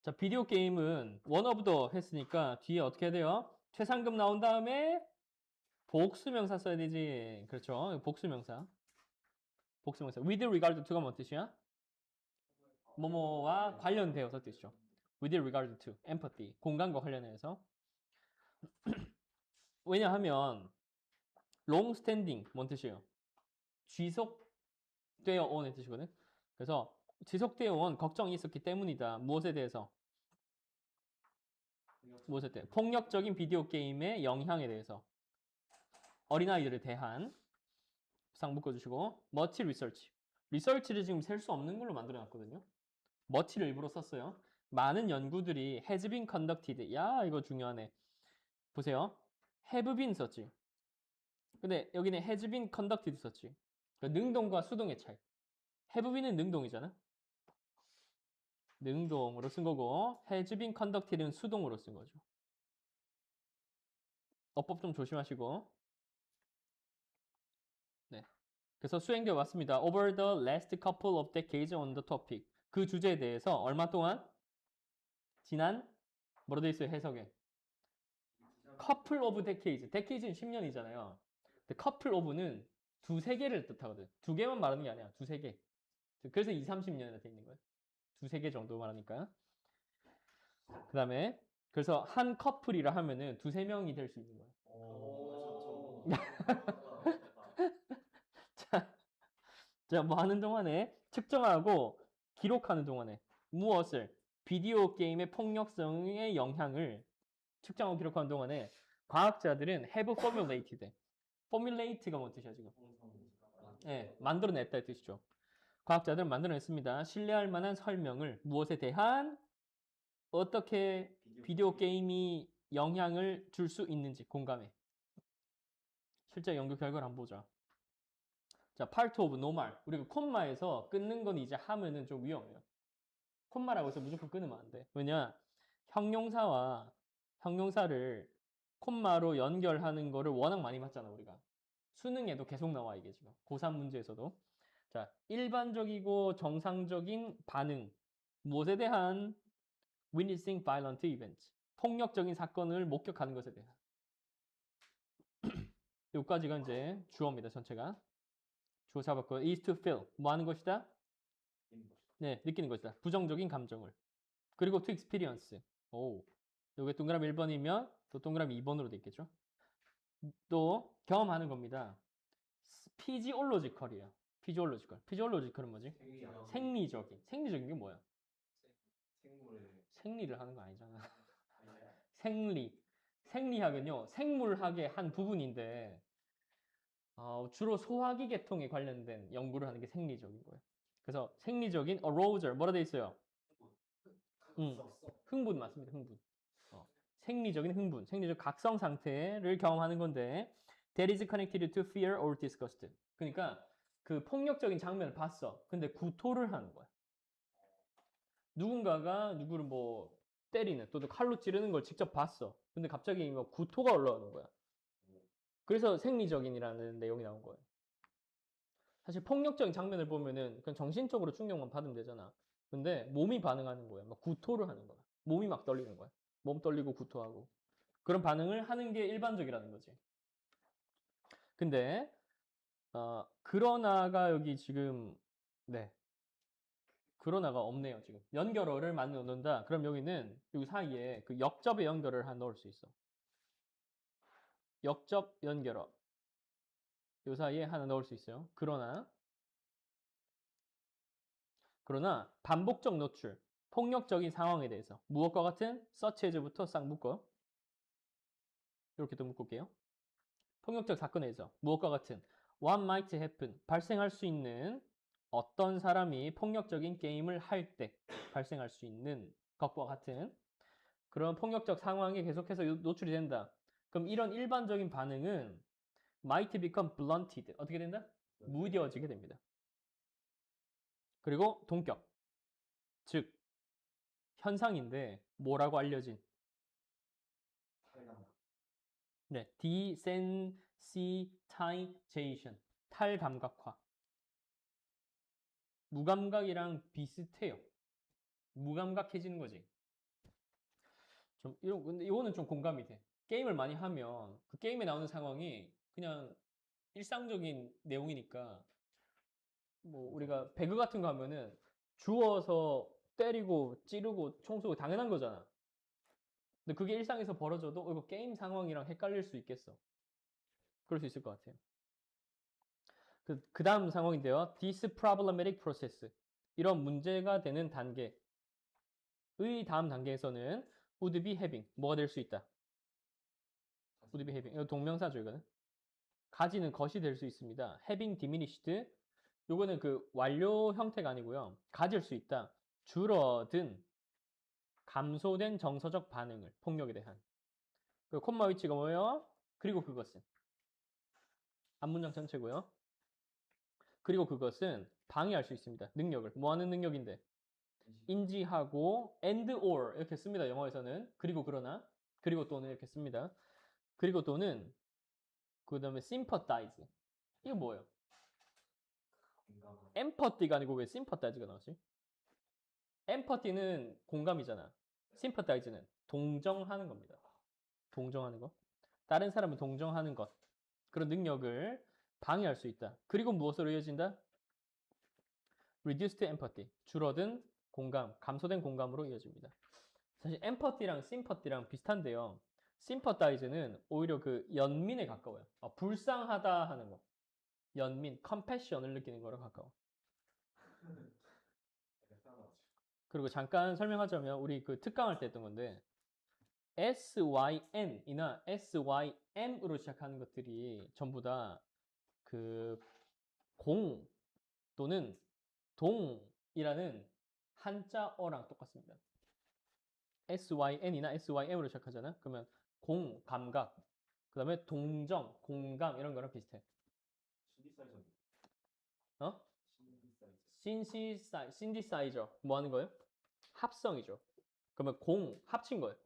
자, 비디오 게임은 원 오브 더 했으니까 뒤에 어떻게 해야 돼요? 최상급 나온 다음에 복수명사 써야 되지. 그렇죠? 복수명사. 복수명사. with regard to가 뭔 뜻이야? 뭐뭐와 관련되어서 뜻이죠. with regard to, empathy, 공감과 관련해서. 왜냐하면 long standing 뭔 뜻이에요? 지속되어 온의 뜻이거든. 그래서 지속되어 온 걱정이 있었기 때문이다. 무엇에 대해서? 무엇에 대해? 폭력적인 비디오 게임의 영향에 대해서. 어린아이들에 대한 상 묶어주시고 much research. 리서치를 지금 셀 수 없는 걸로 만들어 놨거든요. much를 일부러 썼어요. 많은 연구들이 has been conducted. 야, 이거 중요하네. 보세요. have been 썼지. 근데 여기는 has been conducted 썼지. 그러니까 능동과 수동의 차이. have been은 능동이잖아. 능동으로 쓴 거고 has been conducted는 수동으로 쓴 거죠. 어법 좀 조심하시고. 네. 그래서 수행되어 왔습니다. Over the last couple of decades on the topic. 그 주제에 대해서 얼마 동안? 지난 뭐로 돼 있어요? 해석에. couple of decades. decade는 10년이잖아요. 근데 couple of는 두세 개를 뜻하거든. 두 개만 말하는 게 아니야. 두세 개. 그래서 2, 30년이나 돼 있는 거예요. 두세 개 정도 말하니까. 그 다음에 그래서 한 커플이라 하면은 두세 명이 될 수 있는 거예요. 자, 뭐 하는 동안에 측정하고 기록하는 동안에 무엇을? 비디오 게임의 폭력성의 영향을 측정하고 기록하는 동안에 과학자들은 have formulated. formulate가 뭔 뜻이야, 지금? 네, 만들어냈다 이 뜻이죠. 과학자들은 만들어냈습니다. 신뢰할 만한 설명을 무엇에 대한 어떻게 비디오 게임이 영향을 줄 수 있는지 공감해. 실제 연구 결과를 한번 보자. 자, part of normal. 우리가 콤마에서 끊는 건 이제 하면은 좀 위험해요. 콤마라고 해서 무조건 끊으면 안 돼. 왜냐? 형용사와 형용사를 콤마로 연결하는 거를 워낙 많이 봤잖아, 우리가. 수능에도 계속 나와, 이게 지금. 고3 문제에서도. 자, 일반적이고 정상적인 반응. 무엇에 대한 witnessing violent events. 폭력적인 사건을 목격하는 것에 대한. 여기까지가 이제 주어입니다, 전체가. 주어 잡았고, is to feel. 뭐 하는 것이다? 네, 느끼는 것이다. 부정적인 감정을. 그리고 to experience. 오. 요게 동그라미 1번이면 또 동그라미 2번으로 돼 있겠죠? 또 경험하는 겁니다. 피지올로지컬이에요. 피지올로지컬. 피지올로지컬은 뭐지? 생리적인. 생리적인 게 뭐야? 생리를 하는 거 아니잖아. 생리. 생리학은요, 생물학의 한 부분인데, 주로 소화기 계통에 관련된 연구를 하는 게 생리적인 거예요. 그래서 생리적인 arousal, 뭐라 돼 있어요? 흥분 맞습니다. 흥분. 생리적인 흥분, 생리적 각성 상태를 경험하는 건데 that is connected to fear or disgust. 그러니까 그 폭력적인 장면을 봤어. 근데 구토를 하는 거야. 누군가가 누구를 뭐 때리는 또는 칼로 찌르는 걸 직접 봤어. 근데 갑자기 뭐 구토가 올라오는 거야. 그래서 생리적인이라는 내용이 나온 거예요. 사실 폭력적인 장면을 보면은 그냥 정신적으로 충격만 받으면 되잖아. 근데 몸이 반응하는 거야. 막 구토를 하는 거야. 몸이 막 떨리는 거야. 몸 떨리고 구토하고. 그런 반응을 하는 게 일반적이라는 거지. 근데 그러나가 여기 지금 네. 그러나가 없네요, 지금. 연결어를 만들어 놓는다. 그럼 여기는 여기 사이에 그 역접의 연결을 하나 넣을 수 있어. 역접 연결어. 요 사이에 하나 넣을 수 있어요. 그러나 반복적 노출, 폭력적인 상황에 대해서 무엇과 같은 such as부터 싹 묶어. 이렇게 또 묶을게요. 폭력적 사건에 대해서 무엇과 같은 what might happen, 발생할 수 있는 어떤 사람이 폭력적인 게임을 할 때 발생할 수 있는 것과 같은 그런 폭력적 상황에 계속해서 노출이 된다. 그럼 이런 일반적인 반응은 might become blunted. 어떻게 된다? 무뎌지게 됩니다. 그리고 동격. 즉, 현상인데 뭐라고 알려진? 네, desensitization. 탈감각화. 무감각이랑 비슷해요. 무감각해지는 거지. 근데 이거는 좀 공감이 돼. 게임을 많이 하면 그 게임에 나오는 상황이 그냥 일상적인 내용이니까 뭐 우리가 배그 같은 거 하면은 주워서 때리고 찌르고 총 쏘고 당연한 거잖아. 근데 그게 일상에서 벌어져도 이거 게임 상황이랑 헷갈릴 수 있겠어. 그럴 수 있을 것 같아요. 그 다음 상황인데요. This problematic process. 이런 문제가 되는 단계의 다음 단계에서는 would be having. 뭐가 될 수 있다? would be having. 이거 동명사죠, 이거는. 가지는 것이 될 수 있습니다. having diminished. 요거는 그 완료 형태가 아니고요. 가질 수 있다. 줄어든, 감소된 정서적 반응을, 폭력에 대한. 그 콤마 위치가 뭐예요? 그리고 그것은. 앞문장 전체고요. 그리고 그것은 방해할 수 있습니다. 능력을. 뭐 하는 능력인데? 인지하고 and or 이렇게 씁니다. 영어에서는. 그리고 그러나, 그리고 또는 이렇게 씁니다. 그리고 또는 그 다음에 sympathize. 이거 뭐예요? empathy가 아니고 왜 sympathize가 나왔지? empathy는 공감이잖아. sympathize는 동정하는 겁니다. 동정하는 거. 다른 사람을 동정하는 것. 그런 능력을 방해할 수 있다. 그리고 무엇으로 이어진다? reduced empathy. 줄어든 공감, 감소된 공감으로 이어집니다. 사실 empathy랑 sympathy랑 비슷한데요. sympathize는 오히려 그 연민에 가까워요. 불쌍하다 하는 거. 연민, compassion을 느끼는 거랑 가까워. 그리고 잠깐 설명하자면 우리 그 특강할 때 했던 건데 syn이나 sym으로 시작하는 것들이 전부 다 그 공 또는 동이라는 한자어랑 똑같습니다. syn이나 sym으로 시작하잖아. 그러면 공, 감각, 그 다음에 동정, 공감 이런 거랑 비슷해. 어? 신디사이저 뭐 하는 거예요? 합성이죠. 그러면 공 합친 거예요.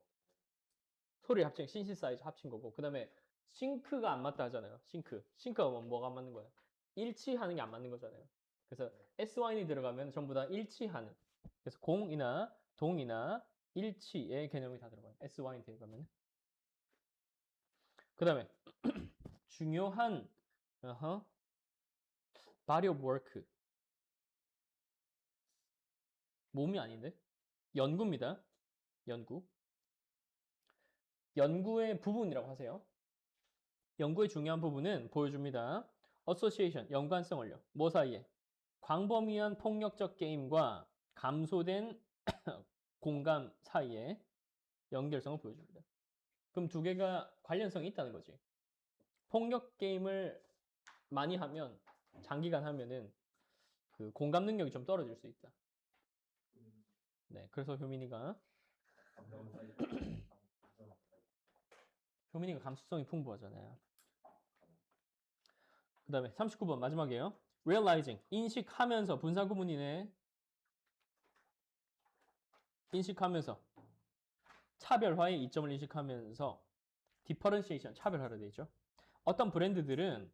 소리 합친 신디사이저 합친 거고 그 다음에 싱크가 안 맞다 하잖아요. 싱크가 뭐가 안 맞는 거예요? 일치하는 게 안 맞는 거잖아요. 그래서 syn이 들어가면 전부 다 일치하는. 그래서 공이나 동이나 일치의 개념이 다 들어가요. syn이 들어가면. 그 다음에 중요한 body of work. 몸이 아닌데? 연구입니다. 연구. 연구의 부분이라고 하세요. 연구의 중요한 부분은 보여줍니다. association, 연관성을요. 뭐 사이에? 광범위한 폭력적 게임과 감소된 공감 사이에 연결성을 보여줍니다. 그럼 두 개가 관련성이 있다는 거지. 폭력 게임을 많이 하면, 장기간 하면은 그 공감 능력이 좀 떨어질 수 있다. 네, 그래서 효민이가 감수성이 풍부하잖아요. 그 다음에 39번 마지막이에요. realizing, 인식하면서, 분사 구문이네. 인식하면서, 차별화의 이점을 인식하면서 differentiation, 차별화로 되어 있죠. 어떤 브랜드들은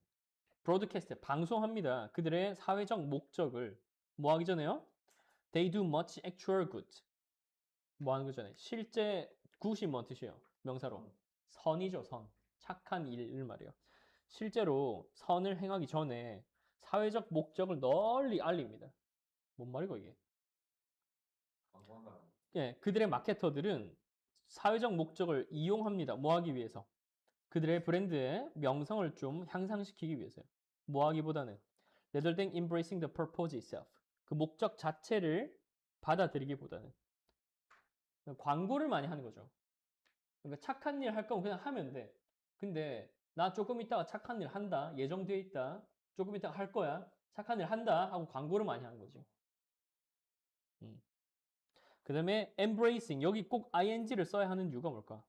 브로드캐스트, 방송합니다. 그들의 사회적 목적을 뭐 하기 전에요? They do much actual good. 뭐 하는 거잖아요. 실제 good이 뭔 뜻이에요? 명사로. 선이죠, 선. 착한 일을 말이에요. 실제로 선을 행하기 전에 사회적 목적을 널리 알립니다. 뭔 말이고 이게? 예, 그들의 마케터들은 사회적 목적을 이용합니다. 뭐 하기 위해서? 그들의 브랜드의 명성을 좀 향상시키기 위해서요. 뭐 하기보다는 rather than embracing the purpose itself. 그 목적 자체를 받아들이기보다는 광고를 많이 하는 거죠. 그러니까 착한 일 할 거면 그냥 하면 돼. 근데 나 조금 있다가 착한 일 한다. 예정되어 있다. 조금 있다가 할 거야. 착한 일 한다 하고 광고를 많이 하는 거지. 그 다음에 embracing. 여기 꼭 ing를 써야 하는 이유가 뭘까?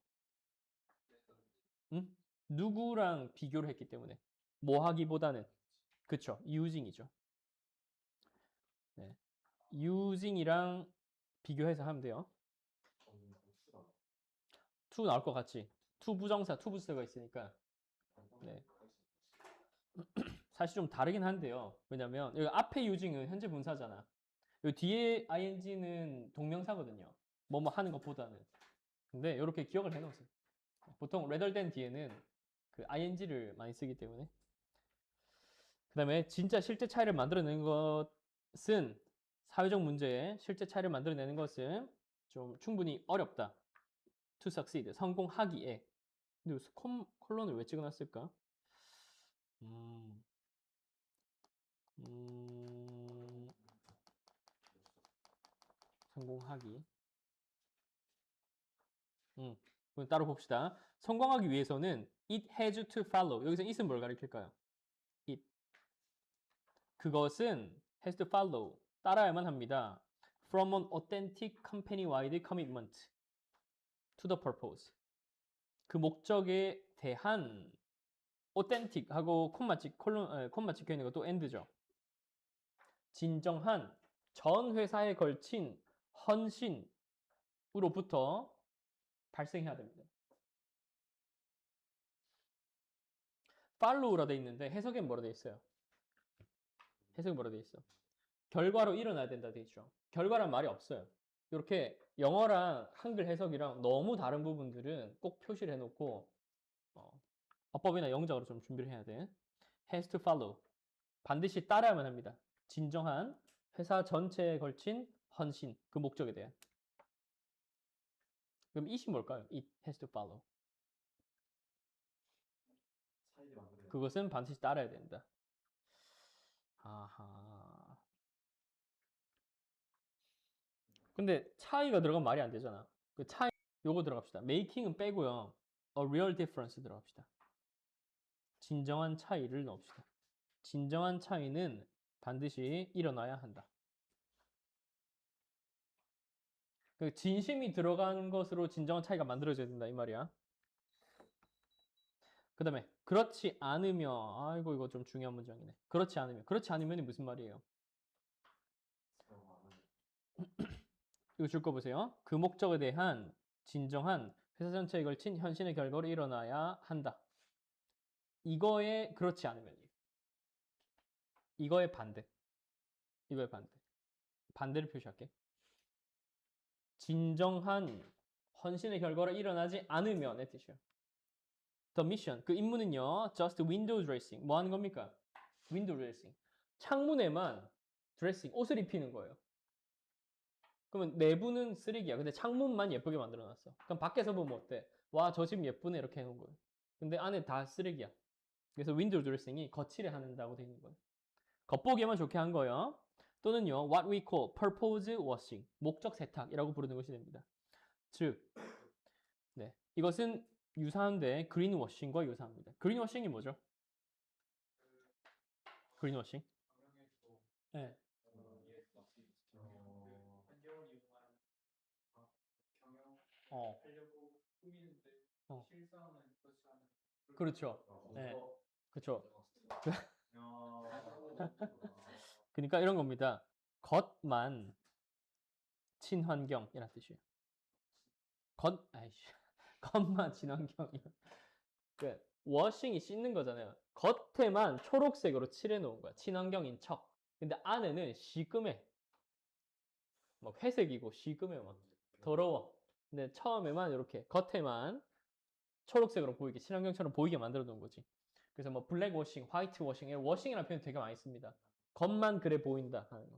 누구랑 비교를 했기 때문에. 뭐 하기보다는. 그쵸. using이죠. 네. using이랑 비교해서 하면 돼요. to 나올 것 같지? to 부정사, to 부사가 있으니까. 네. 사실 좀 다르긴 한데요. 왜냐면 여기 앞에 using은 현재 분사잖아. 여기 뒤에 ing는 동명사거든요. 뭐뭐 하는 것보다는. 근데 이렇게 기억을 해놓으세요. 보통 rather than 뒤에는 그 ing를 많이 쓰기 때문에. 그 다음에 진짜 실제 차이를 만들어내는 것은 사회적 문제에 실제 차이를 만들어내는 것은 좀 충분히 어렵다. to succeed 성공하기에. 근데 콜론을 왜 찍어놨을까? 성공하기. 그럼 따로 봅시다. 성공하기 위해서는 it has to follow. 여기서 it은 뭘 가리킬까요? it. 그것은 has to follow. 따라야만 합니다. from an authentic company-wide commitment to the purpose. 그 목적에 대한 authentic 하고 콤마 찍혀 있는 것도 and죠. 진정한 전 회사에 걸친 헌신으로부터 발생해야 됩니다. follow라 돼 있는데 해석엔 뭐라 돼 있어요? 해석이 뭐라 돼 있어? 결과로 일어나야 된다 돼 있죠. 결과란 말이 없어요. 이렇게 영어랑 한글 해석이랑 너무 다른 부분들은 꼭 표시를 해놓고 어법이나 영작으로 좀 준비를 해야 돼. has to follow. 반드시 따라야만 합니다. 진정한 회사 전체에 걸친 헌신, 그 목적에 대한. 그럼 it이 뭘까요? It has to follow. 그것은 반드시 따라야 된다. 아하. 근데 차이가 들어가면 말이 안 되잖아. 그 차이, 요거 들어갑시다. making은 빼고요. a real difference 들어갑시다. 진정한 차이를 넣읍시다. 진정한 차이는 반드시 일어나야 한다. 그 진심이 들어간 것으로 진정한 차이가 만들어져야 된다 이 말이야. 그 다음에 그렇지 않으면 아이고 이거 좀 중요한 문장이네. 그렇지 않으면이 무슨 말이에요? 이거 줄 거 보세요. 그 목적에 대한 진정한 회사 전체에 걸친 현신의 결과로 일어나야 한다. 이거에 그렇지 않으면 이거의 반대. 이거의 반대. 반대를 표시할게. 진정한 헌신의 결과로 일어나지 않으면의 뜻이에요. The mission. 그 임무는요. Just window dressing. 뭐 하는 겁니까? window dressing. 창문에만 드레싱, 옷을 입히는 거예요. 그러면 내부는 쓰레기야. 근데 창문만 예쁘게 만들어놨어. 그럼 밖에서 보면 어때? 와, 저 집 예쁘네 이렇게 해놓은 거예요. 근데 안에 다 쓰레기야. 그래서 윈도우 드레싱이 거칠게 한다고 되어 있는 거예요. 겉보기에만 좋게 한 거예요. 또는요, what we call purpose washing, 목적 세탁이라고 부르는 것이 됩니다. 즉, 네, 이것은 유사한데 그린 워싱과 유사합니다. 그린 워싱이 뭐죠? 그린 워싱? 네. 어. 어. 그렇죠. 네. 그렇죠. 그러니까 이런 겁니다. 겉만 친환경이라는 뜻이에요. 겉만 친환경이요. 그 워싱이 씻는 거잖아요. 겉에만 초록색으로 칠해 놓은 거야. 친환경인 척. 근데 안에는 시금해. 막 회색이고 시금해 막 더러워. 근데 처음에만 이렇게 겉에만 초록색으로 보이게 친환경처럼 보이게 만들어 놓은 거지. 그래서 뭐 블랙 워싱, 화이트 워싱, 워싱이라는 표현 되게 많이 씁니다. 겉만 그래 보인다 하는 거.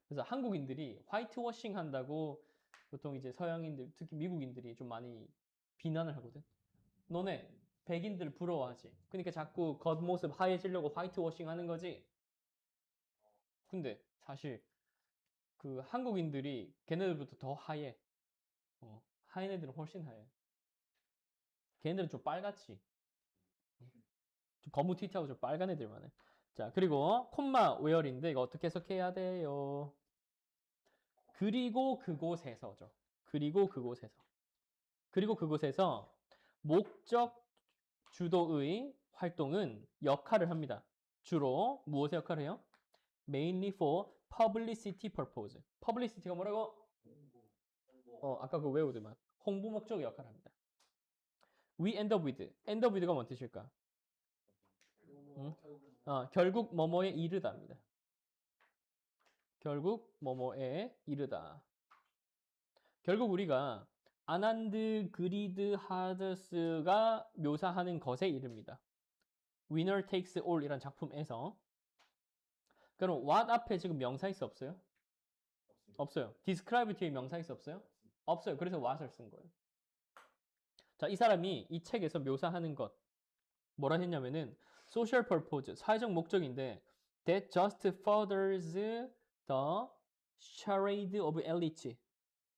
그래서 한국인들이 화이트 워싱 한다고 보통 이제 서양인들, 특히 미국인들이 좀 많이 비난을 하거든. 너네 백인들 부러워하지. 그러니까 자꾸 겉모습 하얘지려고 화이트 워싱 하는 거지. 근데 사실 그 한국인들이 걔네들보다 더 하얘. 하얀 애들은 훨씬 하얘. 걔네들은 좀 빨갛지. 좀 거무튀튀하고 좀 빨간 애들만 해. 자, 그리고 콤마 웨어인데 이거 어떻게 해석해야 돼요? 그리고 그곳에서죠. 그리고 그곳에서. 그리고 그곳에서 목적 주도의 활동은 역할을 합니다. 주로 무엇의 역할을 해요? Mainly for publicity purpose. publicity가 뭐라고? 아까 그거 외우더만. 홍보 목적의 역할을 합니다. We end up with. end up with가 뭔 뜻일까? 응? 결국 뭐뭐에 이르다입니다. 결국 뭐뭐에 이르다. 결국 우리가 아난드 그리드 하드스가 묘사하는 것의 이름입니다. Winner Takes All 이란 작품에서. 그럼 what 앞에 지금 명사 있어 없어요? 없어요. describe 뒤에 명사 있어 없어요? 없어요. 그래서 what을 쓴 거예요. 자, 이 사람이 이 책에서 묘사하는 것 뭐라 했냐면은 social purpose, 사회적 목적인데 that just furthers the charade of elite,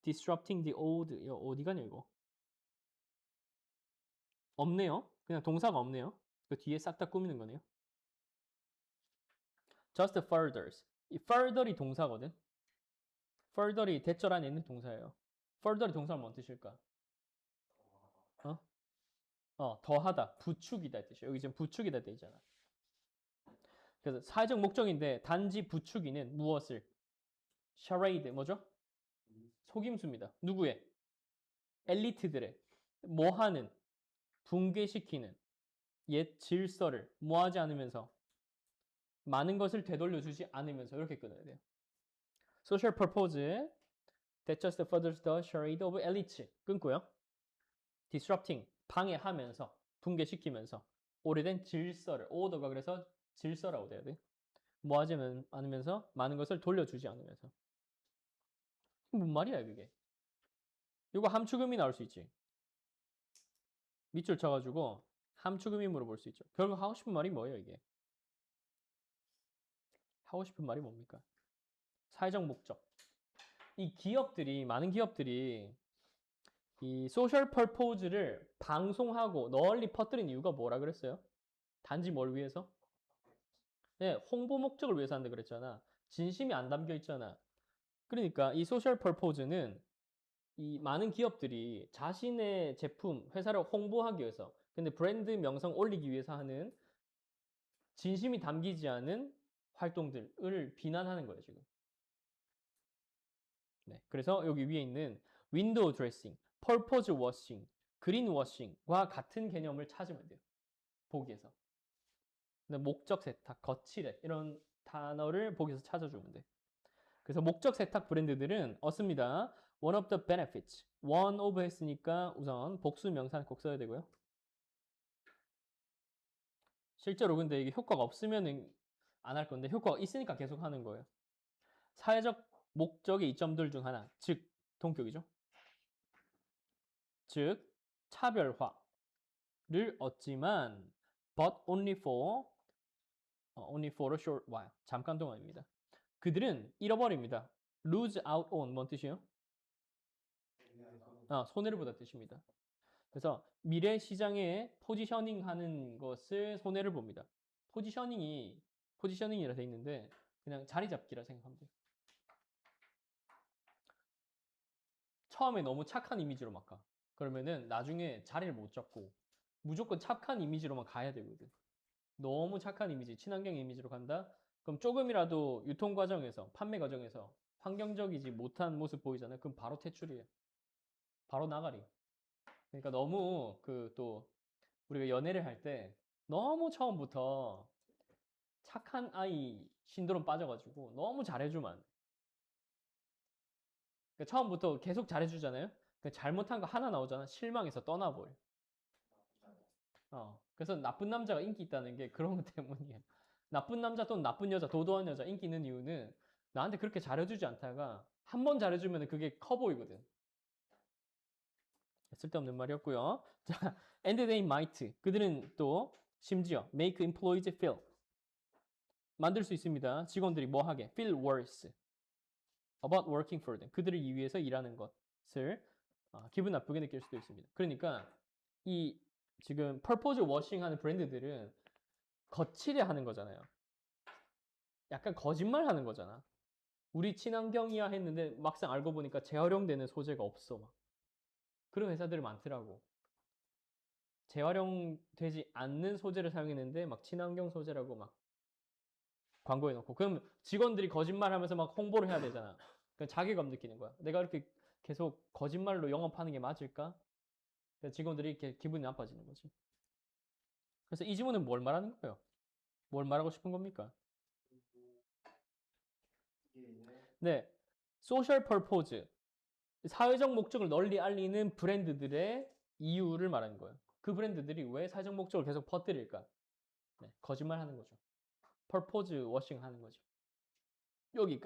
disrupting the old. 이거 어디 가냐 이거? 없네요. 그냥 동사가 없네요. 그 뒤에 싹 다 꾸미는 거네요. just furthers. 이 further이 동사거든. further이 대절 안에 있는 동사예요. further이 동사는 뭔 뜻일까? 더하다, 부축이다 이 뜻이에요. 여기 지금 부축이다 돼 있잖아. 그래서 사회적 목적인데 단지 부추기는 무엇을? charade 뭐죠? 속임수입니다. 누구의? 엘리트들의 뭐하는? 붕괴시키는 옛 질서를 뭐하지 않으면서 많은 것을 되돌려주지 않으면서 이렇게 끊어야 돼요. social purpose that just furthers the charade of elite 끊고요. disrupting 방해하면서 붕괴시키면서 오래된 질서를 order가 그래서 질서라고 돼야 돼. 뭐하지 않으면서 많은 것을 돌려주지 않으면서. 뭔 말이야 그게? 이거 함축음이 나올 수 있지. 밑줄 쳐가지고 함축음이 물어볼 수 있죠. 결국 하고 싶은 말이 뭐예요 이게? 하고 싶은 말이 뭡니까? 사회적 목적. 이 기업들이 많은 기업들이 이 소셜 퍼포즈를 방송하고 널리 퍼뜨린 이유가 뭐라 그랬어요? 단지 뭘 위해서? 네, 홍보 목적을 위해서 한다 그랬잖아. 진심이 안 담겨 있잖아. 그러니까 이 소셜 퍼포즈는 이 많은 기업들이 자신의 제품, 회사를 홍보하기 위해서, 근데 브랜드 명성 올리기 위해서 하는 진심이 담기지 않은 활동들을 비난하는 거예요, 지금. 네, 그래서 여기 위에 있는 윈도우 드레싱, 퍼포즈 워싱, 그린 워싱과 같은 개념을 찾으면 돼요. 보기에서. 근데 목적 세탁, 거칠해 이런 단어를 보기에서 찾아주면 돼. 그래서 목적 세탁 브랜드들은 얻습니다. One of the benefits. one of 했으니까 우선 복수 명사는 꼭 써야 되고요. 실제로 근데 이게 효과가 없으면 안 할 건데 효과가 있으니까 계속 하는 거예요. 사회적 목적의 이점들 중 하나, 즉 동격이죠. 즉 차별화를 얻지만 but only for a short while. 잠깐 동안입니다. 그들은 잃어버립니다. lose out on 뭔 뜻이에요? 손해를 보다 뜻입니다. 그래서 미래 시장에 포지셔닝 하는 것을 손해를 봅니다. 포지셔닝이라 돼 있는데 그냥 자리 잡기라 생각하면 돼요. 처음에 너무 착한 이미지로 막 가. 그러면은 나중에 자리를 못 잡고 무조건 착한 이미지로만 가야 되거든. 너무 착한 이미지, 친환경 이미지로 간다? 그럼 조금이라도 유통 과정에서, 판매 과정에서 환경적이지 못한 모습 보이잖아요. 그럼 바로 퇴출이에요. 바로 나가리. 그러니까 너무 또 우리가 연애를 할 때 너무 처음부터 착한 아이 신드롬 빠져가지고 너무 잘해주면 안 돼. 그러니까 처음부터 계속 잘해주잖아요. 그러니까 잘못한 거 하나 나오잖아. 실망해서 떠나버려. 그래서 나쁜 남자가 인기 있다는 게 그런 것 때문이에요. 나쁜 남자 또는 나쁜 여자, 도도한 여자 인기 있는 이유는 나한테 그렇게 잘해주지 않다가 한 번 잘해주면 그게 커 보이거든. 쓸데없는 말이었고요. 자, and they might. 그들은 또 심지어 make employees feel. 만들 수 있습니다. 직원들이 뭐 하게? feel worse about working for them. 그들을 위해서 일하는 것을 기분 나쁘게 느낄 수도 있습니다. 그러니까 이 지금 purpose washing 하는 브랜드들은 거칠게 하는 거잖아요. 약간 거짓말 하는 거잖아. 우리 친환경이야 했는데 막상 알고 보니까 재활용되는 소재가 없어. 막. 그런 회사들이 많더라고. 재활용되지 않는 소재를 사용했는데 막 친환경 소재라고 막 광고해 놓고 그럼 직원들이 거짓말하면서 막 홍보를 해야 되잖아. 그러니까 자괴감 느끼는 거야. 내가 이렇게 계속 거짓말로 영업하는 게 맞을까? 그래서 직원들이 이렇게 기분이 나빠지는 거지. 그래서 이 지문은 뭘 말하는 거예요? 뭘 말하고 싶은 겁니까? 네, social purpose 사회적 목적을 널리 알리는 브랜드들의 이유를 말하는 거예요. 그 브랜드들이 왜 사회적 목적을 계속 퍼뜨릴까? 네, 거짓말 하는 거죠. 퍼포즈 워싱 하는 거죠. 여기까지.